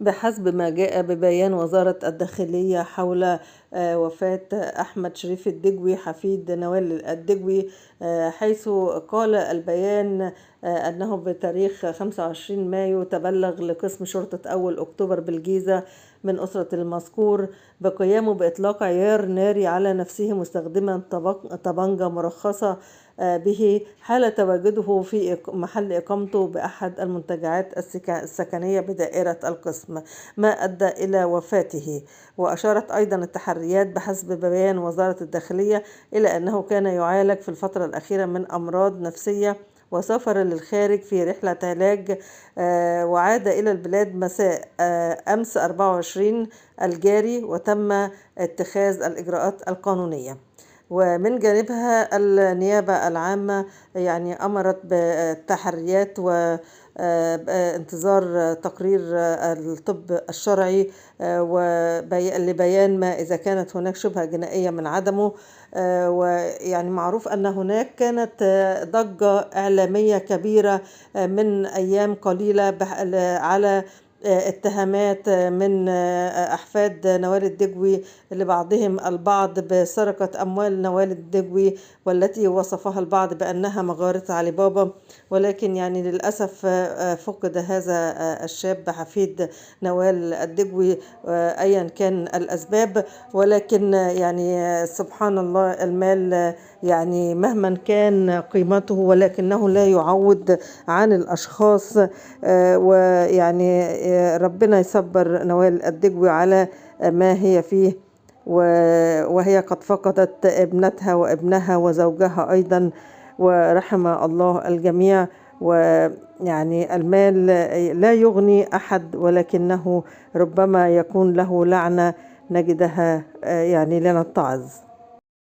بحسب ما جاء ببيان وزارة الداخلية حول وفاة أحمد شريف الدجوي حفيد نوال الدجوي، حيث قال البيان أنه بتاريخ 25 مايو تبلغ لقسم شرطة أول أكتوبر بالجيزة من أسرة المذكور بقيامه بإطلاق عيار ناري على نفسه مستخدما طبنجة مرخصة به حال تواجده في محل إقامته بأحد المنتجعات السكنية بدائرة القسم، ما أدى إلى وفاته. وأشارت أيضا التحريات بحسب بيان وزارة الداخلية إلى أنه كان يعالج في الفترة الأخيرة من أمراض نفسية وسافر للخارج في رحلة علاج، وعاد إلى البلاد مساء أمس 24 الجاري وتم اتخاذ الإجراءات القانونية. ومن جانبها النيابة العامة أمرت بالتحريات وانتظار تقرير الطب الشرعي لبيان ما إذا كانت هناك شبهة جنائية من عدمه. معروف أن هناك كانت ضجة إعلامية كبيرة من أيام قليلة على اتهامات من أحفاد نوال الدجوي لبعضهم البعض بسرقة أموال نوال الدجوي، والتي وصفها البعض بأنها مغارة علي بابا، ولكن للأسف فقد هذا الشاب حفيد نوال الدجوي أيا كان الأسباب. ولكن سبحان الله، المال مهما كان قيمته ولكنه لا يعوض عن الأشخاص. ربنا يصبر نوال الدجوي على ما هي فيه، وهي قد فقدت ابنتها وابنها وزوجها أيضا، ورحم الله الجميع. المال لا يغني أحد، ولكنه ربما يكون له لعنة نجدها لنتعظ.